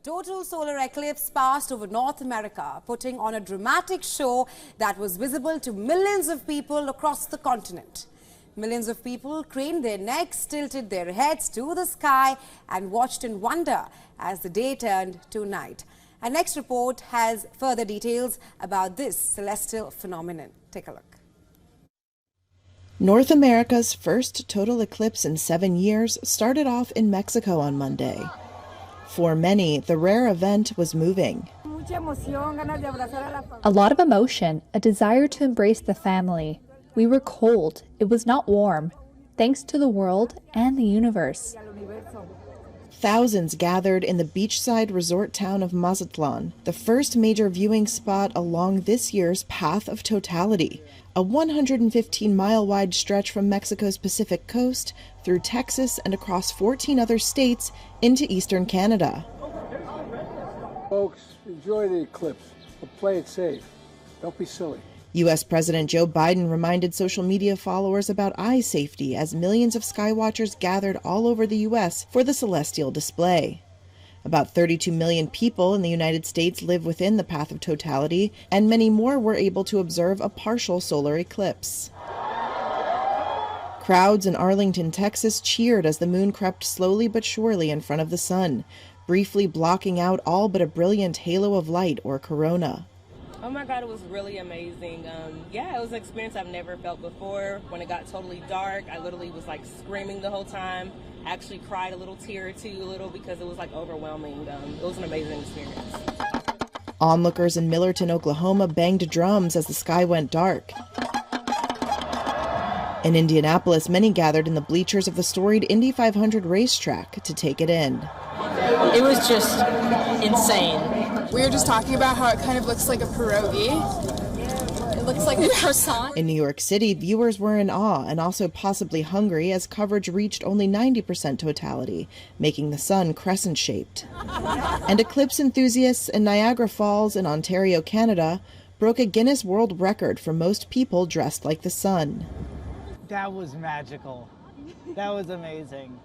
Total solar eclipse passed over North America, putting on a dramatic show that was visible to millions of people across the continent. Millions of people craned their necks, tilted their heads to the sky and watched in wonder as the day turned to night. Our next report has further details about this celestial phenomenon. Take a look. North America's first total eclipse in 7 years started off in Mexico on Monday. For many, the rare event was moving. A lot of emotion, a desire to embrace the family. We were cold. It was not warm. Thanks to the world and the universe. Thousands gathered in the beachside resort town of Mazatlan, the first major viewing spot along this year's Path of Totality, a 115-mile-wide stretch from Mexico's Pacific coast through Texas and across 14 other states into eastern Canada. Folks, enjoy the eclipse, but play it safe. Don't be silly. U.S. President Joe Biden reminded social media followers about eye safety as millions of skywatchers gathered all over the U.S. for the celestial display. About 32 million people in the United States live within the Path of Totality, and many more were able to observe a partial solar eclipse. Crowds in Arlington, Texas cheered as the moon crept slowly but surely in front of the sun, briefly blocking out all but a brilliant halo of light or corona. Oh my God, it was really amazing. Yeah, it was an experience I've never felt before. When it got totally dark, I literally was like screaming the whole time. I actually cried a little tear or two, because it was like overwhelming. It was an amazing experience. Onlookers in Millerton, Oklahoma banged drums as the sky went dark. In Indianapolis, many gathered in the bleachers of the storied Indy 500 racetrack to take it in. It was just insane. We were just talking about how it kind of looks like a pierogi. It looks like a croissant. In New York City, viewers were in awe and also possibly hungry as coverage reached only 90% totality, making the sun crescent-shaped. And eclipse enthusiasts in Niagara Falls in Ontario, Canada, broke a Guinness World Record for most people dressed like the sun. That was magical. That was amazing.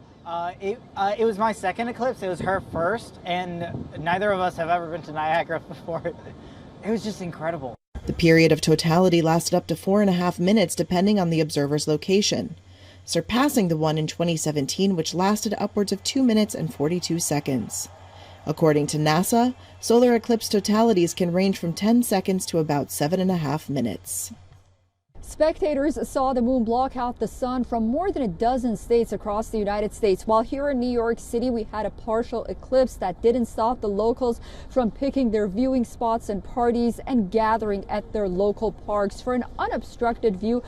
It was my second eclipse. It was her first, and neither of us have ever been to Niagara before. It was just incredible. The period of totality lasted up to 4.5 minutes depending on the observer's location, surpassing the one in 2017, which lasted upwards of 2 minutes and 42 seconds. According to NASA, solar eclipse totalities can range from 10 seconds to about 7.5 minutes. Spectators saw the moon block out the sun from more than a dozen states across the United States. While here in New York City, we had a partial eclipse that didn't stop the locals from picking their viewing spots and parties and gathering at their local parks for an unobstructed view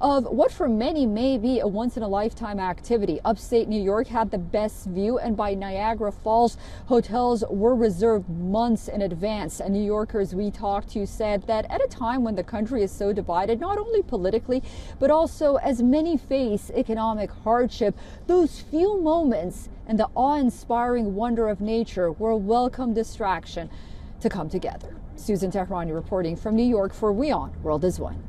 of what for many may be a once-in-a-lifetime activity. Upstate New York had the best view, and by Niagara Falls, hotels were reserved months in advance. And New Yorkers we talked to said that at a time when the country is so divided, not only politically, but also as many face economic hardship, those few moments and the awe-inspiring wonder of nature were a welcome distraction to come together. Susan Tehrani reporting from New York for WION World is One.